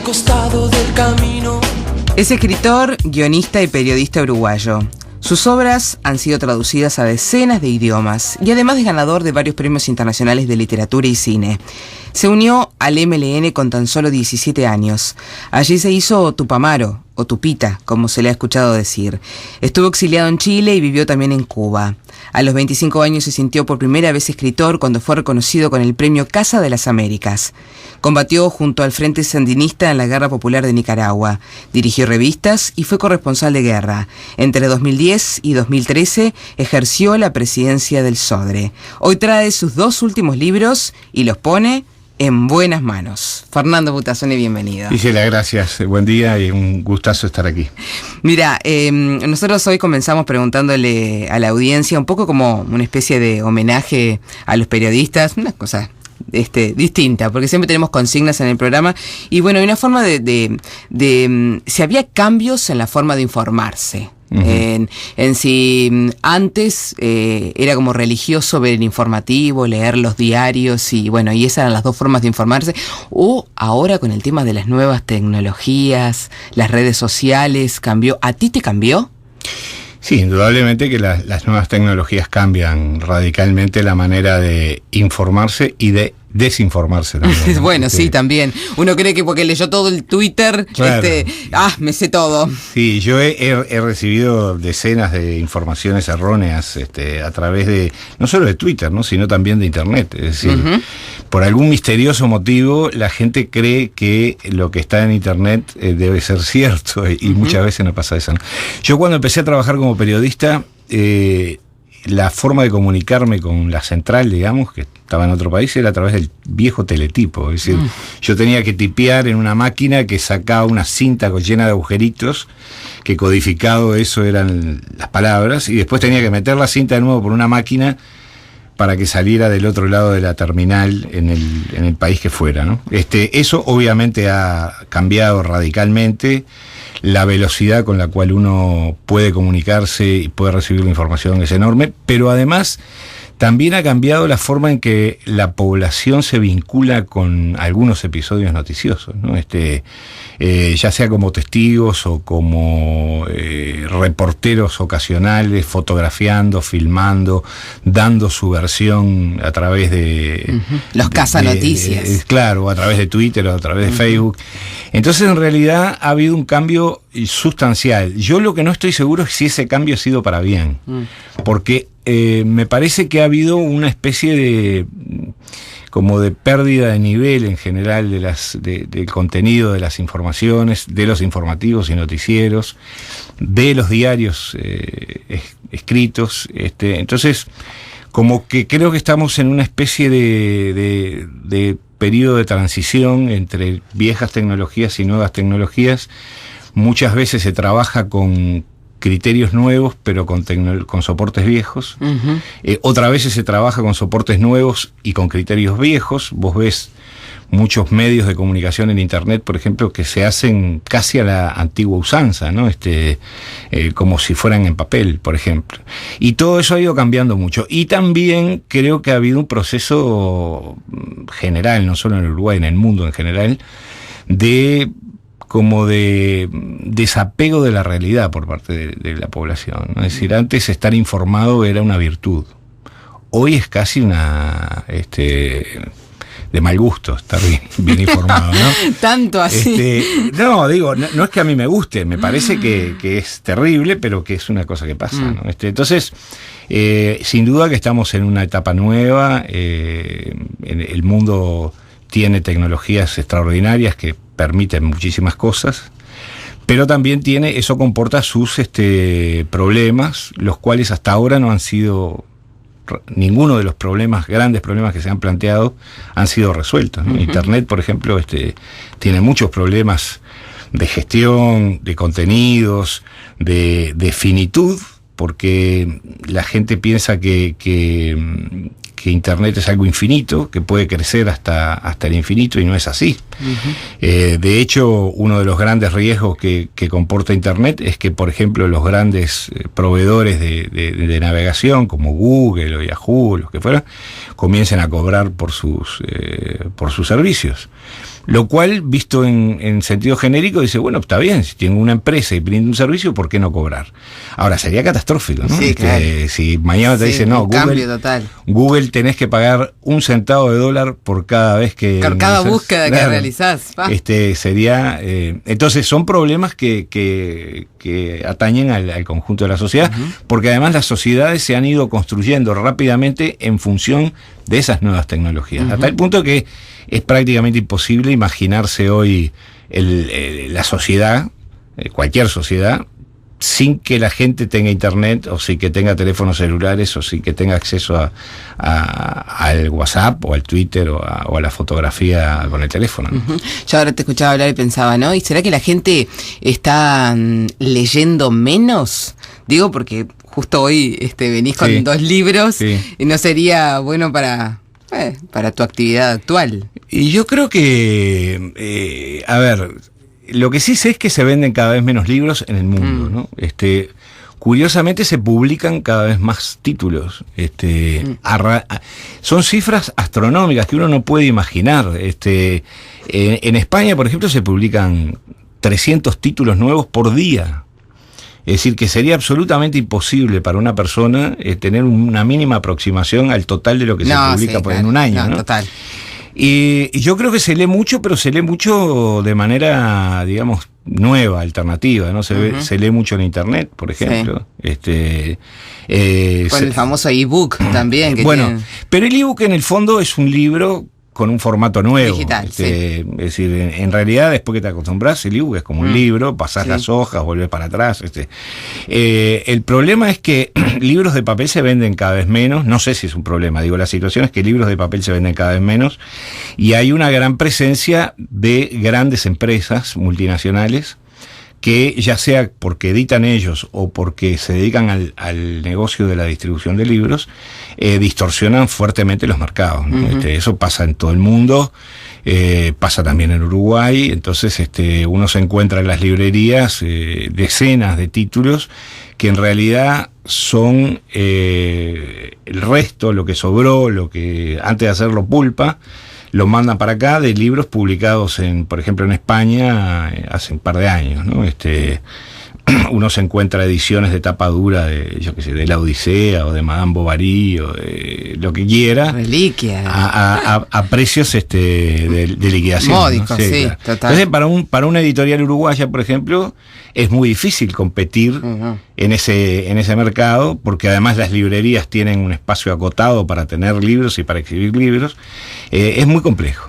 costado del camino. Es escritor, guionista y periodista uruguayo. Sus obras han sido traducidas a decenas de idiomas y además es ganador de varios premios internacionales de literatura y cine. Se unió al MLN con tan solo 17 años. Allí se hizo Tupamaro, o Tupita, como se le ha escuchado decir. Estuvo exiliado en Chile y vivió también en Cuba. A los 25 años se sintió por primera vez escritor cuando fue reconocido con el premio Casa de las Américas. Combatió junto al Frente Sandinista en la Guerra Popular de Nicaragua. Dirigió revistas y fue corresponsal de guerra. Entre 2010 y 2013 ejerció la presidencia del SODRE. Hoy trae sus 2 últimos libros y los pone en buenas manos. Fernando Butazzoni, bienvenido. Gisela, gracias. Buen día y un gustazo estar aquí. Mira, nosotros hoy comenzamos preguntándole a la audiencia un poco como una especie de homenaje a los periodistas, una cosa distinta, porque siempre tenemos consignas en el programa y bueno, hay una forma de si había cambios en la forma de informarse. Uh-huh. En si antes era como religioso ver el informativo, leer los diarios y bueno, y esas eran las 2 formas de informarse, o ahora con el tema de las nuevas tecnologías, las redes sociales, ¿cambió? ¿A ti te cambió? Sí, indudablemente que las nuevas tecnologías cambian radicalmente la manera de informarse y de desinformarse también, ¿no? Bueno, sí, también. Uno cree que porque leyó todo el Twitter, claro. Me sé todo. Sí, yo he recibido decenas de informaciones erróneas a través de, no solo de Twitter, ¿no?, sino también de Internet. Es decir, uh-huh, por algún misterioso motivo, la gente cree que lo que está en Internet debe ser cierto y uh-huh, muchas veces no pasa eso, ¿no? Yo cuando empecé a trabajar como periodista, la forma de comunicarme con la central, digamos, que estaba en otro país, era a través del viejo teletipo. Es decir, yo tenía que tipear en una máquina que sacaba una cinta llena de agujeritos, que codificado eso eran las palabras, y después tenía que meter la cinta de nuevo por una máquina para que saliera del otro lado de la terminal en el país que fuera, ¿no? Eso obviamente ha cambiado radicalmente. La velocidad con la cual uno puede comunicarse y puede recibir la información es enorme, pero además también ha cambiado la forma en que la población se vincula con algunos episodios noticiosos, ¿no? Ya sea como testigos o como reporteros ocasionales, fotografiando, filmando, dando su versión a través de... Uh-huh. Los cazanoticias. Claro, a través de Twitter o a través de uh-huh, Facebook. Entonces, en realidad, ha habido un cambio sustancial. Yo lo que no estoy seguro es si ese cambio ha sido para bien, porque me parece que ha habido una especie de como de pérdida de nivel en general del contenido de las informaciones, de los informativos y noticieros, de los diarios escritos. Entonces, como que creo que estamos en una especie de periodo de transición entre viejas tecnologías y nuevas tecnologías. Muchas veces se trabaja con criterios nuevos, pero con soportes viejos. Uh-huh. Otras veces se trabaja con soportes nuevos y con criterios viejos. Vos ves muchos medios de comunicación en Internet, por ejemplo, que se hacen casi a la antigua usanza, ¿no? Como si fueran en papel, por ejemplo. Y todo eso ha ido cambiando mucho. Y también creo que ha habido un proceso general, no solo en Uruguay, en el mundo en general, de desapego de la realidad por parte de la población, ¿no? Es decir, antes estar informado era una virtud. Hoy es casi una de mal gusto estar bien informado, ¿no? Tanto así. No es que a mí me guste, me parece que es terrible, pero que es una cosa que pasa, ¿no? Entonces, sin duda que estamos en una etapa nueva. El mundo tiene tecnologías extraordinarias que permiten muchísimas cosas, pero también eso comporta sus problemas, los cuales hasta ahora no han sido, ninguno de los grandes problemas que se han planteado han sido resueltos, ¿no? Uh-huh. Internet, por ejemplo, tiene muchos problemas de gestión, de contenidos, de finitud, porque la gente piensa que Internet es algo infinito, que puede crecer hasta el infinito, y no es así. Uh-huh. De hecho, uno de los grandes riesgos que comporta Internet es que, por ejemplo, los grandes proveedores de navegación, como Google o Yahoo, los que fueran, comiencen a cobrar por sus servicios. Lo cual, visto en sentido genérico, dice, bueno, está bien, si tengo una empresa y brindo un servicio, ¿por qué no cobrar? Ahora, sería catastrófico, ¿no? Sí, claro. Si mañana te dice, no, Google tenés que pagar $1 por cada vez que... Por cada búsqueda que realizás. Sería... entonces, son problemas que atañen al conjunto de la sociedad, porque además las sociedades se han ido construyendo rápidamente en función de esas nuevas tecnologías, hasta el punto que es prácticamente imposible imaginarse hoy la sociedad, cualquier sociedad, sin que la gente tenga internet, o sin que tenga teléfonos celulares, o sin que tenga acceso al WhatsApp, o al Twitter, o a la fotografía con el teléfono, ¿no? Yo ahora te escuchaba hablar y pensaba, ¿no? ¿Y será que la gente está leyendo menos? Digo, porque justo hoy venís con 2 libros, y no sería bueno para tu actividad actual. Y yo creo que, a ver, lo que sí sé es que se venden cada vez menos libros en el mundo, ¿no? Curiosamente se publican cada vez más títulos. Son cifras astronómicas que uno no puede imaginar. En España, por ejemplo, se publican 300 títulos nuevos por día. Es decir, que sería absolutamente imposible para una persona tener una mínima aproximación al total de lo que se publica en un año, ¿no? Total. Y yo creo que se lee mucho, pero se lee mucho de manera, digamos, nueva, alternativa, ¿no? Se lee mucho en internet, por ejemplo. Sí. Con el famoso ebook también. Pero el ebook en el fondo es un libro con un formato nuevo. Digital, Es decir, en realidad, después que te acostumbras, el ebook es como un libro, pasás las hojas, volvés para atrás. El problema es que libros de papel se venden cada vez menos. No sé si es un problema, digo, la situación es que libros de papel se venden cada vez menos, y hay una gran presencia de grandes empresas multinacionales que, ya sea porque editan ellos o porque se dedican al negocio de la distribución de libros, distorsionan fuertemente los mercados, ¿no? Eso pasa en todo el mundo, pasa también en Uruguay. Entonces uno se encuentra en las librerías decenas de títulos que en realidad son el resto, lo que sobró, lo que antes de hacerlo pulpa, lo mandan para acá de libros publicados por ejemplo en España hace un par de años, ¿no? Uno se encuentra ediciones de tapa dura de la Odisea o de Madame Bovary o de lo que quiera, reliquia, a precios de liquidación, módicos, ¿no? Sí, claro. total. Entonces para una editorial uruguaya, por ejemplo, es muy difícil competir en ese mercado, porque además las librerías tienen un espacio acotado para tener libros y para exhibir libros. Es muy complejo.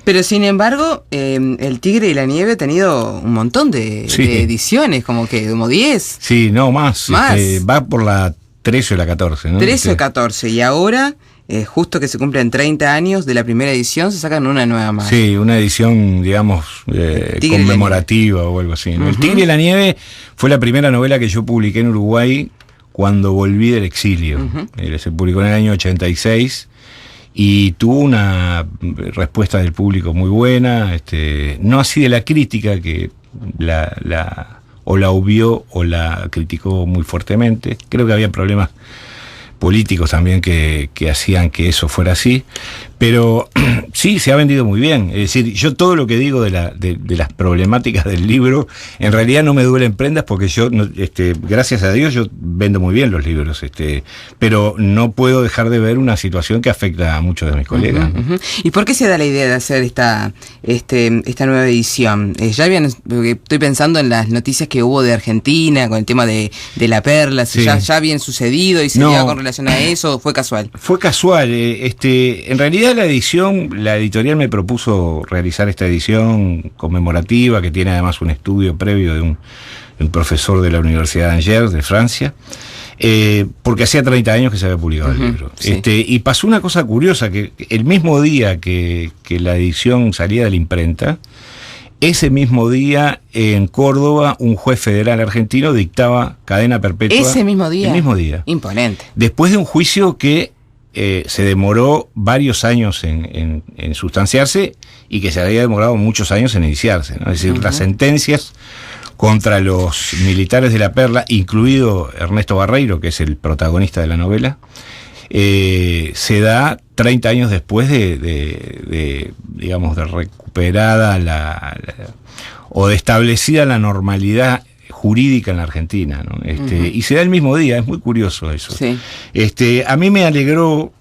Pero sin embargo, El Tigre y la Nieve ha tenido un montón de ediciones, como 10. Sí, no, más. Va por la 13 o la 14, ¿no? 13 o 14, y ahora, justo que se cumplen 30 años de la primera edición, se sacan una nueva más. Sí, una edición, digamos, conmemorativa o algo así, ¿no? El Tigre y la Nieve fue la primera novela que yo publiqué en Uruguay cuando volví del exilio. Se publicó en el año 86 y tuvo una respuesta del público muy buena, no así de la crítica, que la obvió o la criticó muy fuertemente. Creo que había problemas políticos también que hacían que eso fuera así, pero sí, se ha vendido muy bien. Es decir, yo todo lo que digo de las problemáticas del libro, en realidad no me duelen prendas, porque yo, gracias a Dios, yo vendo muy bien los libros, pero no puedo dejar de ver una situación que afecta a muchos de mis colegas. ¿Y por qué se da la idea de hacer esta nueva edición? Estoy pensando en las noticias que hubo de Argentina con el tema de la perla, si ya habían sucedido y se lleva con relación a eso, ¿o fue casual? Fue casual. En realidad la editorial me propuso realizar esta edición conmemorativa, que tiene además un estudio previo de un profesor de la Universidad de Angers, de Francia, porque hacía 30 años que se había publicado el libro. Sí. Y pasó una cosa curiosa, que el mismo día que la edición salía de la imprenta, ese mismo día, en Córdoba, un juez federal argentino dictaba cadena perpetua. ¿Ese mismo día? El mismo día. Imponente. Después de un juicio que se demoró varios años en sustanciarse, y que se había demorado muchos años en iniciarse, ¿no? Es decir, las sentencias contra los militares de la perla, incluido Ernesto Barreiro, que es el protagonista de la novela, se da 30 años después de digamos, de recuperada o de establecida la normalidad jurídica en la Argentina, ¿no? Y se da el mismo día, es muy curioso eso. Sí. A mí me alegró,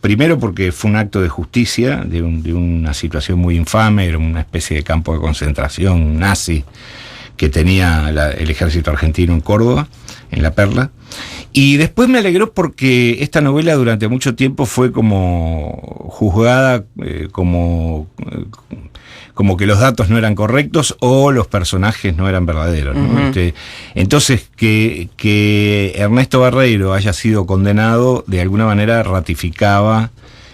primero porque fue un acto de justicia de una situación muy infame, era una especie de campo de concentración nazi que tenía el ejército argentino en Córdoba, en La Perla. Y después me alegró porque esta novela durante mucho tiempo fue como juzgada como que los datos no eran correctos o los personajes no eran verdaderos, ¿no? Entonces, que Ernesto Barreiro haya sido condenado, de alguna manera ratificaba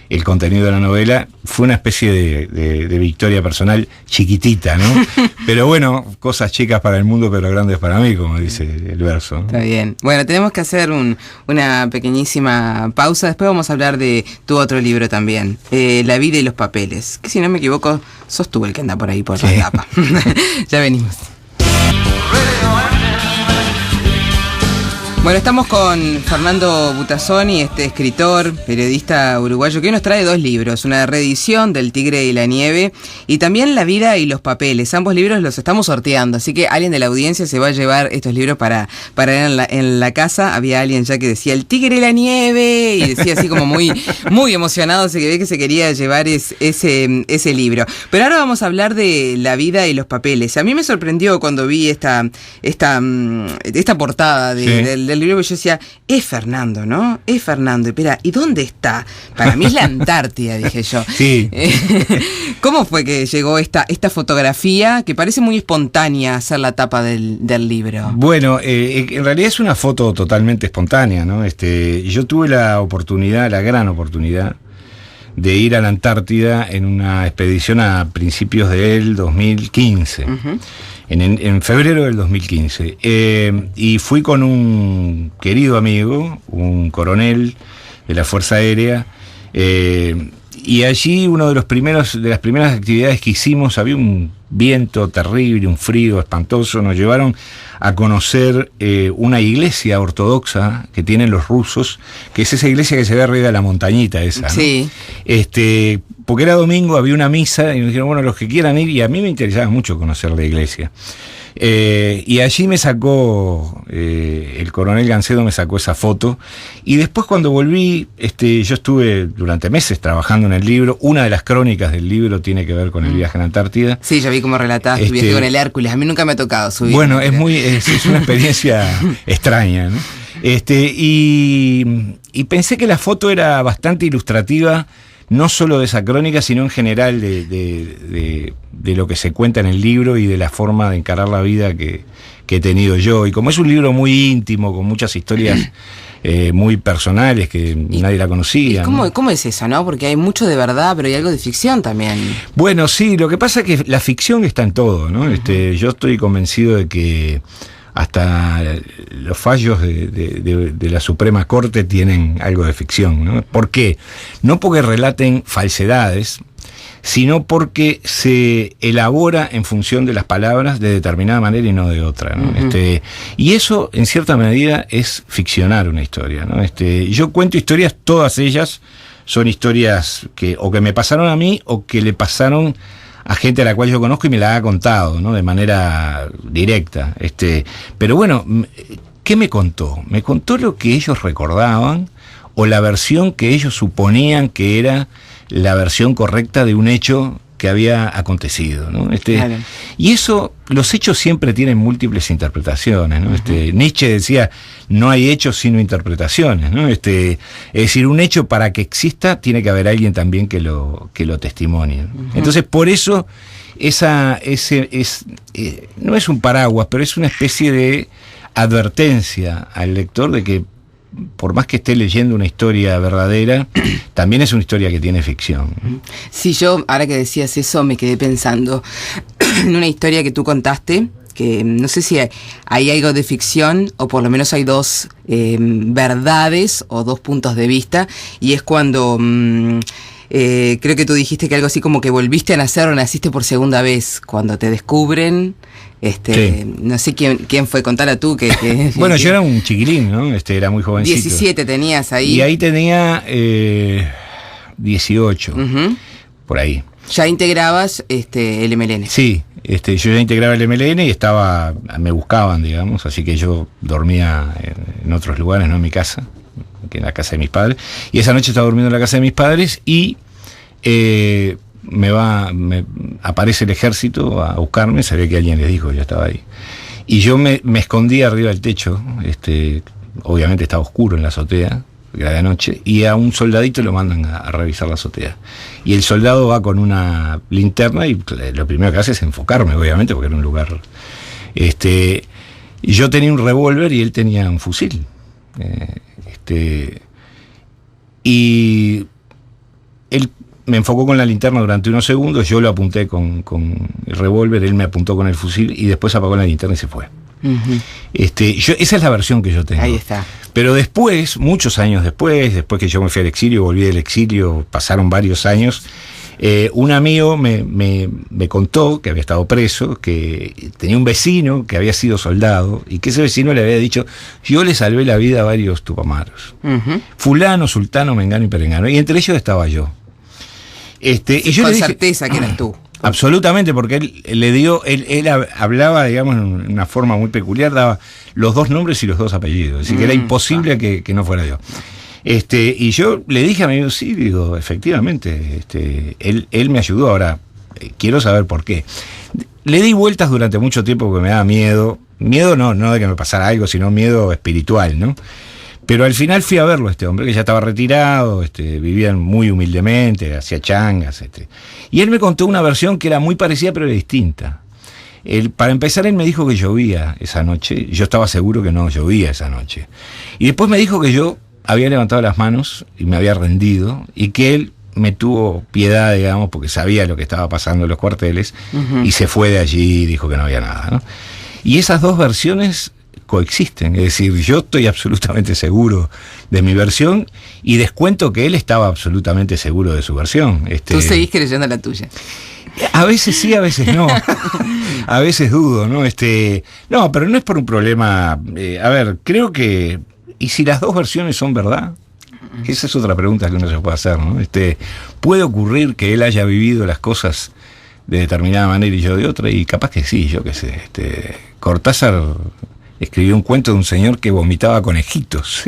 el contenido de la novela. Fue una especie de victoria personal chiquitita, ¿no? Pero bueno, cosas chicas para el mundo, pero grandes para mí, como dice el verso, ¿no? Está bien. Bueno, tenemos que hacer una pequeñísima pausa. Después vamos a hablar de tu otro libro también, La vida y los papeles, que si no me equivoco, sos tú el que anda por ahí por la tapa. Ya venimos. Bueno, estamos con Fernando Butazzoni, escritor, periodista uruguayo, que hoy nos trae 2 libros, una reedición del Tigre y la Nieve y también La vida y los papeles. Ambos libros los estamos sorteando, así que alguien de la audiencia se va a llevar estos libros para leer en la casa. Había alguien ya que decía El Tigre y la Nieve y decía así como muy, muy emocionado, se ve que se quería llevar ese libro. Pero ahora vamos a hablar de La vida y los papeles. A mí me sorprendió cuando vi esta portada del libro, que yo decía, es Fernando, ¿no? Es Fernando. Y espera, ¿y dónde está? Para mí es la Antártida, dije yo. Sí. ¿Cómo fue que llegó esta fotografía que parece muy espontánea a ser la tapa del libro? Bueno, en realidad es una foto totalmente espontánea, ¿no? Yo tuve la gran oportunidad de ir a la Antártida en una expedición a principios del 2015. En febrero del 2015. Y fui con un querido amigo, un coronel de la Fuerza Aérea, y allí una de las primeras actividades que hicimos, había un viento terrible, un frío espantoso, nos llevaron a conocer una iglesia ortodoxa que tienen los rusos, que es esa iglesia que se ve arriba de la montañita esa, ¿no? Sí. Porque era domingo, había una misa, y nos dijeron, bueno, los que quieran ir, y a mí me interesaba mucho conocer la iglesia. Y allí me sacó, el coronel Gancedo me sacó esa foto, y después cuando volví, yo estuve durante meses trabajando en el libro. Una de las crónicas del libro tiene que ver con el viaje a la Antártida. Sí, ya vi cómo relatás tu viaje con el Hércules. A mí nunca me ha tocado subir. Bueno, es una experiencia extraña, ¿no? Y pensé que la foto era bastante ilustrativa, no solo de esa crónica, sino en general de lo que se cuenta en el libro y de la forma de encarar la vida que he tenido yo. Y como es un libro muy íntimo, con muchas historias muy personales que nadie la conocía. ¿Y cómo es eso, no? Porque hay mucho de verdad, pero hay algo de ficción también. Bueno, sí, lo que pasa es que la ficción está en todo, ¿no? Yo estoy convencido de que hasta los fallos de la Suprema Corte tienen algo de ficción, ¿no? ¿Por qué? No porque relaten falsedades, sino porque se elabora en función de las palabras de determinada manera y no de otra, ¿no? Y eso, en cierta medida, es ficcionar una historia, ¿no? Yo cuento historias, todas ellas son historias que me pasaron a mí o que le pasaron a gente a la cual yo conozco y me la ha contado, ¿no? De manera directa. Pero bueno, ¿qué me contó? Me contó lo que ellos recordaban o la versión que ellos suponían que era la versión correcta de un hecho que había acontecido, ¿no? Claro. Y eso, los hechos siempre tienen múltiples interpretaciones, ¿no? Nietzsche decía, no hay hechos sino interpretaciones, ¿no? Es decir, un hecho para que exista tiene que haber alguien también que lo testimonie. Entonces, por eso no es un paraguas, pero es una especie de advertencia al lector de que por más que esté leyendo una historia verdadera, también es una historia que tiene ficción. Sí, yo, ahora que decías eso, me quedé pensando en una historia que tú contaste, que no sé si hay algo de ficción, o por lo menos hay 2 verdades o 2 puntos de vista, y es cuando creo que tú dijiste que algo así como que volviste a nacer o naciste por segunda vez cuando te descubren. Sí. No sé quién fue, contala tú. Bueno, yo era un chiquilín, ¿no? Era muy jovencito. 17 tenías ahí. Y ahí tenía 18, por ahí. Ya integrabas el MLN. Sí, yo ya integraba el MLN y me buscaban, digamos, así que yo dormía en otros lugares, no en mi casa, que en la casa de mis padres. Y esa noche estaba durmiendo en la casa de mis padres y me aparece el ejército a buscarme, sabía que alguien les dijo, yo estaba ahí. Y yo me escondí arriba del techo, obviamente estaba oscuro en la azotea, era de noche, y a un soldadito lo mandan a revisar la azotea. Y el soldado va con una linterna y lo primero que hace es enfocarme, obviamente, porque era un lugar... y yo tenía un revólver y él tenía un fusil. Y él me enfocó con la linterna durante unos segundos, yo lo apunté con el revólver, él me apuntó con el fusil y después apagó la linterna y se fue. Esa es la versión que yo tengo. Ahí está. Pero después, muchos años después que yo me fui al exilio, volví del exilio, pasaron varios años, un amigo me contó que había estado preso, que tenía un vecino que había sido soldado y que ese vecino le había dicho: yo le salvé la vida a varios tupamaros, fulano, sultano, mengano y perengano, y entre ellos estaba yo. Y yo con le dije, certeza que eras tú. Absolutamente, porque él hablaba, digamos, en una forma muy peculiar, daba los dos nombres y los dos apellidos, así que era imposible que no fuera yo. Y yo le dije a mi amigo, sí, digo, efectivamente, él me ayudó. Ahora, quiero saber por qué. Le di vueltas durante mucho tiempo porque me daba miedo no de que me pasara algo, sino miedo espiritual, ¿no? Pero al final fui a verlo a este hombre, que ya estaba retirado, vivía muy humildemente, hacía changas, y él me contó una versión que era muy parecida pero era distinta. Para empezar, él me dijo que llovía esa noche, yo estaba seguro que no llovía esa noche. Y después me dijo que yo había levantado las manos y me había rendido, y que él me tuvo piedad, digamos, porque sabía lo que estaba pasando en los cuarteles, y se fue de allí y dijo que no había nada, ¿no? Y esas dos versiones coexisten, es decir, yo estoy absolutamente seguro de mi versión y descuento que él estaba absolutamente seguro de su versión. Tú seguís creyendo la tuya. A veces sí, a veces no. A veces dudo, ¿no? No, pero no es por un problema. A ver, creo que... ¿Y si las dos versiones son verdad? Esa es otra pregunta que uno se puede hacer, ¿no? Puede ocurrir que él haya vivido las cosas de determinada manera y yo de otra, y capaz que sí, yo qué sé. Cortázar escribió un cuento de un señor que vomitaba conejitos.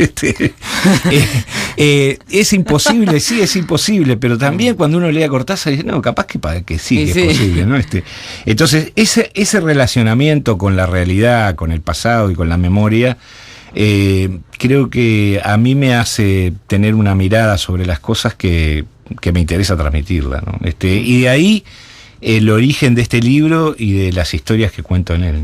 Es imposible, sí, es imposible, pero también cuando uno lee a Cortázar dice, no, capaz que sí, que es posible, ¿no? Entonces, ese relacionamiento con la realidad, con el pasado y con la memoria, creo que a mí me hace tener una mirada sobre las cosas que me interesa transmitirla, ¿no? Y de ahí el origen de este libro y de las historias que cuento en él.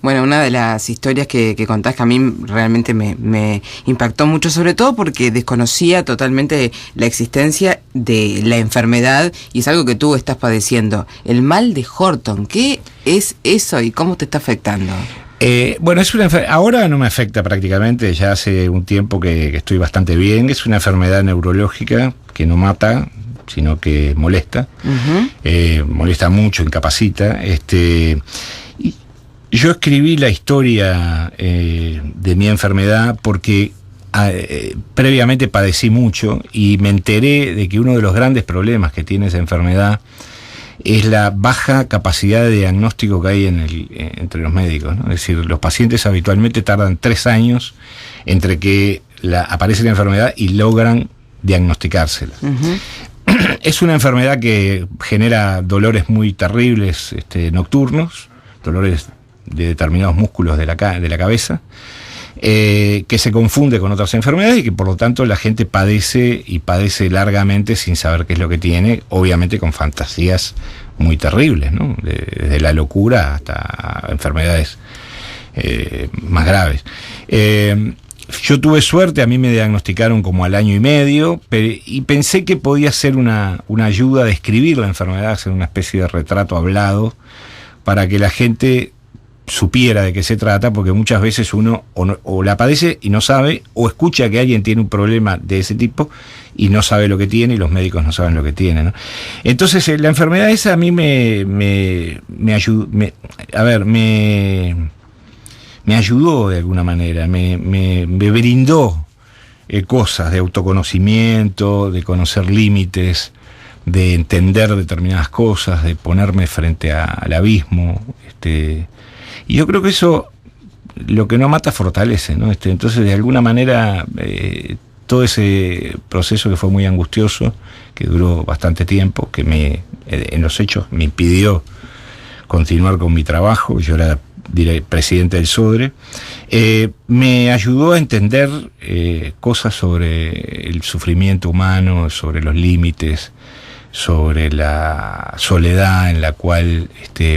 Bueno, una de las historias que contás que a mí realmente me impactó mucho, sobre todo porque desconocía totalmente la existencia de la enfermedad, y es algo que tú estás padeciendo, el mal de Horton. ¿Qué es eso y cómo te está afectando? Bueno, ahora no me afecta prácticamente, ya hace un tiempo que estoy bastante bien. Es una enfermedad neurológica que no mata, sino que molesta, molesta mucho, incapacita. Y yo escribí la historia de mi enfermedad porque previamente padecí mucho y me enteré de que uno de los grandes problemas que tiene esa enfermedad es la baja capacidad de diagnóstico que hay entre los médicos, ¿no? Es decir, los pacientes habitualmente tardan 3 años entre que aparece la enfermedad y logran diagnosticársela. Es una enfermedad que genera dolores muy terribles, nocturnos, dolores de determinados músculos de la cabeza, que se confunde con otras enfermedades y que por lo tanto la gente padece largamente sin saber qué es lo que tiene, obviamente con fantasías muy terribles, ¿no? Desde la locura hasta enfermedades más graves. Yo tuve suerte, a mí me diagnosticaron como al año y medio, y pensé que podía ser una ayuda de escribir la enfermedad, hacer una especie de retrato hablado, para que la gente supiera de qué se trata, porque muchas veces uno o la padece y no sabe, o escucha que alguien tiene un problema de ese tipo y no sabe lo que tiene, y los médicos no saben lo que tiene, ¿no? Entonces la enfermedad esa a mí me ayudó, me ayudó de alguna manera, me brindó cosas de autoconocimiento, de conocer límites, de entender determinadas cosas, de ponerme frente al abismo, y yo creo que eso, lo que no mata fortalece, ¿no? Entonces, de alguna manera, todo ese proceso que fue muy angustioso, que duró bastante tiempo, que en los hechos me impidió continuar con mi trabajo, yo era presidente del SODRE, me ayudó a entender cosas sobre el sufrimiento humano, sobre los límites, sobre la soledad en la cual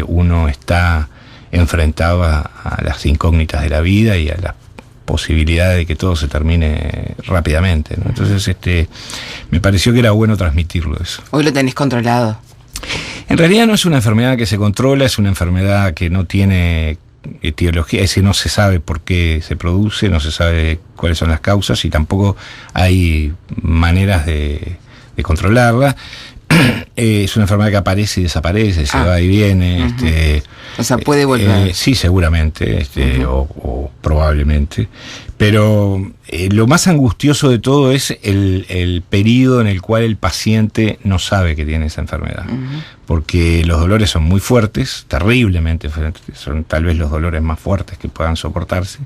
uno está enfrentado a las incógnitas de la vida y a la posibilidad de que todo se termine rápidamente, ¿no? Entonces me pareció que era bueno transmitirlo eso. Hoy lo tenés controlado. En realidad no es una enfermedad que se controla, es una enfermedad que no tiene etiología, es decir, no se sabe por qué se produce, no se sabe cuáles son las causas y tampoco hay maneras de controlarla. Es una enfermedad que aparece y desaparece, se va y viene. O sea, puede volver. Sí, seguramente, o probablemente. Pero lo más angustioso de todo es el periodo en el cual el paciente no sabe que tiene esa enfermedad. Porque los dolores son muy fuertes, terriblemente fuertes, son tal vez los dolores más fuertes que puedan soportarse,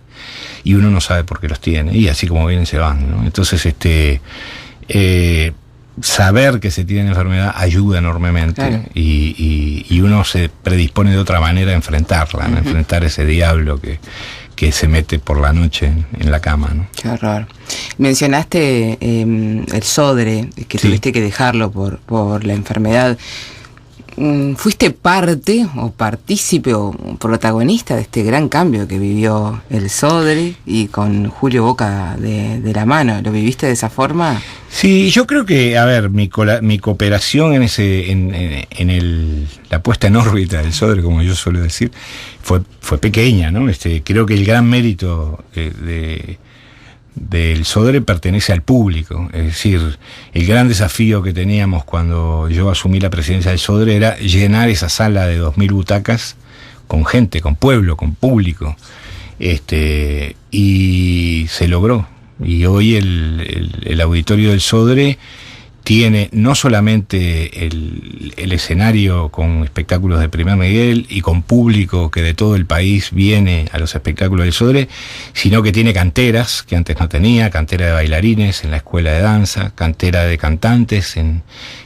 y uno no sabe por qué los tiene, y así como vienen se van, ¿no? Entonces, saber que se tiene enfermedad ayuda enormemente, claro. y uno se predispone de otra manera a enfrentarla, ¿no? Enfrentar ese diablo que se mete por la noche en la cama, ¿no? Qué horror. Mencionaste el SODRE, que tuviste que dejarlo por la enfermedad. ¿Fuiste parte o partícipe o protagonista de este gran cambio que vivió el SODRE y con Julio Boca de la mano? ¿Lo viviste de esa forma? Sí, yo creo que, a ver, mi cooperación en la puesta en órbita del SODRE, como yo suelo decir, fue pequeña, ¿no? Creo que el gran mérito del SODRE pertenece al público, es decir, el gran desafío que teníamos cuando yo asumí la presidencia del SODRE era llenar esa sala de 2.000 butacas con gente, con pueblo, con público, y se logró. Y hoy el auditorio del SODRE tiene no solamente el escenario con espectáculos de primer nivel y con público que de todo el país viene a los espectáculos del SODRE, sino que tiene canteras que antes no tenía, cantera de bailarines en la escuela de danza, cantera de cantantes en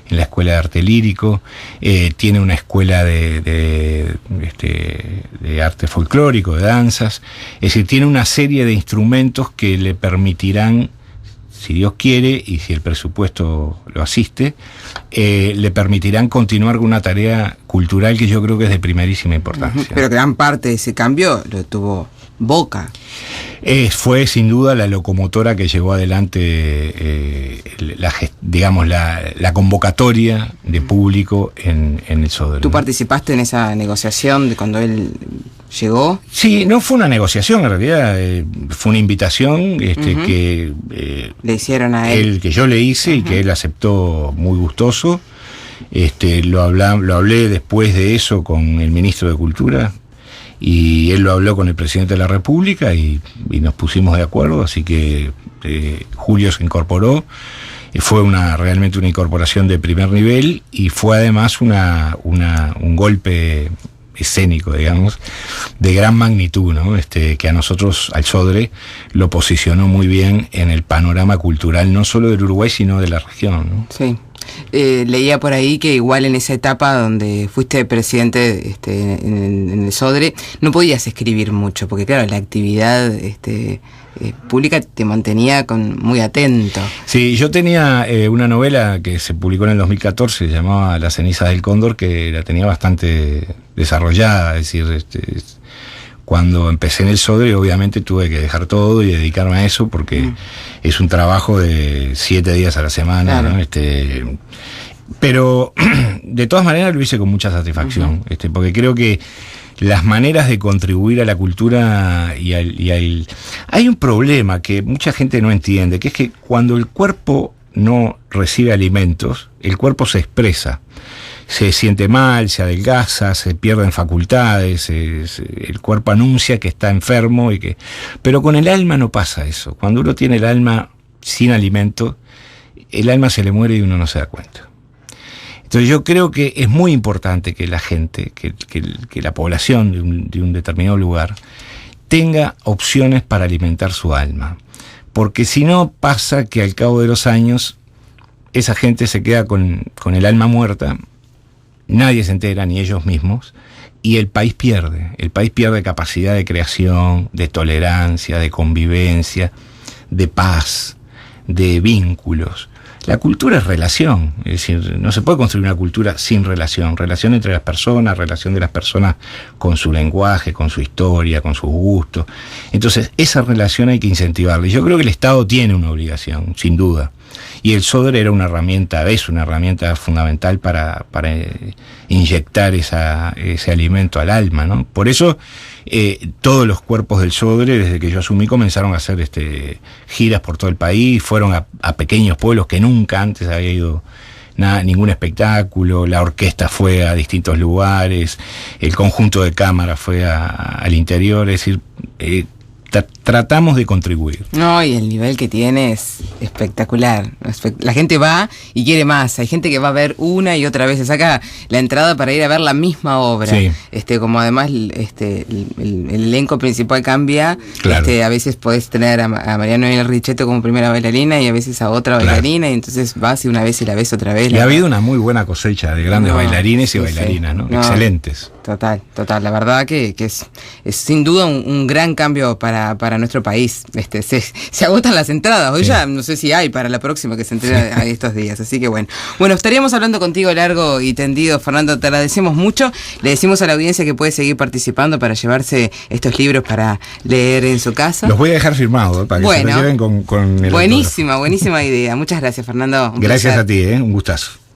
la escuela de arte lírico, tiene una escuela de arte folclórico, de danzas, es decir, tiene una serie de instrumentos que le permitirán, si Dios quiere y si el presupuesto lo asiste, le permitirán continuar con una tarea cultural que yo creo que es de primerísima importancia. Pero gran parte de ese cambio lo tuvo Boca. Fue sin duda la locomotora que llevó adelante la convocatoria de público en el SODRE. ¿Tú participaste en esa negociación de cuando él llegó? Sí, no fue una negociación en realidad, fue una invitación que le hicieron a él. Que yo le hice y que él aceptó muy gustoso. Lo hablé después de eso con el ministro de Cultura, y él lo habló con el presidente de la República y nos pusimos de acuerdo, así que Julio se incorporó. Fue realmente una incorporación de primer nivel y fue además un golpe escénico, digamos, de gran magnitud, ¿no? Que a nosotros, al SODRE, lo posicionó muy bien en el panorama cultural, no solo del Uruguay, sino de la región, ¿no? Sí. Leía por ahí que igual en esa etapa donde fuiste presidente en el SODRE, no podías escribir mucho, porque claro, la actividad pública te mantenía muy atento. Sí, yo tenía una novela que se publicó en el 2014, se llamaba Las cenizas del cóndor, que la tenía bastante desarrollada, es decir, cuando empecé en el SODRE obviamente tuve que dejar todo y dedicarme a eso porque es un trabajo de 7 días a la semana, claro. ¿No? Pero de todas maneras lo hice con mucha satisfacción, porque creo que las maneras de contribuir a la cultura y al... Hay un problema que mucha gente no entiende, que es que cuando el cuerpo no recibe alimentos, el cuerpo se expresa. Se siente mal, se adelgaza, se pierden facultades, el cuerpo anuncia que está enfermo pero con el alma no pasa eso. Cuando uno tiene el alma sin alimento, el alma se le muere y uno no se da cuenta. Entonces yo creo que es muy importante que la gente, que la población de un determinado lugar tenga opciones para alimentar su alma. Porque si no, pasa que al cabo de los años esa gente se queda con el alma muerta. Nadie se entera, ni ellos mismos, y el país pierde capacidad de creación, de tolerancia, de convivencia, de paz, de vínculos. La cultura es relación, es decir, no se puede construir una cultura sin relación entre las personas, relación de las personas con su lenguaje, con su historia, con sus gustos. Entonces, esa relación hay que incentivarla. Y yo creo que el Estado tiene una obligación, sin duda. Y el Sodre era una herramienta fundamental para inyectar ese alimento al alma, ¿no? Por eso todos los cuerpos del Sodre, desde que yo asumí, comenzaron a hacer giras por todo el país, fueron a pequeños pueblos que nunca antes había ido ningún espectáculo, la orquesta fue a distintos lugares, el conjunto de cámara fue al interior, es decir, tratamos de contribuir. No, y el nivel que tiene es espectacular. La gente va y quiere más. Hay gente que va a ver una y otra vez. Se saca la entrada para ir a ver la misma obra. Sí. Como además el elenco principal cambia. Claro. A veces podés tener a Mariano y el Richetto como primera bailarina y a veces a otra bailarina. Y entonces vas y una vez y la ves otra vez. Y ha habido una muy buena cosecha de grandes bailarines y bailarinas, ¿no? Excelentes. Total. La verdad que es sin duda un gran cambio para nuestro país. Se agotan las entradas. Hoy ya no sé si hay para la próxima que se entrega estos días. Así que bueno, estaríamos hablando contigo largo y tendido, Fernando. Te agradecemos mucho. Le decimos a la audiencia que puede seguir participando para llevarse estos libros para leer en su casa. Los voy a dejar firmados para que se los lleven con el buenísima idea. Muchas gracias, Fernando. Gracias a ti, un gustazo.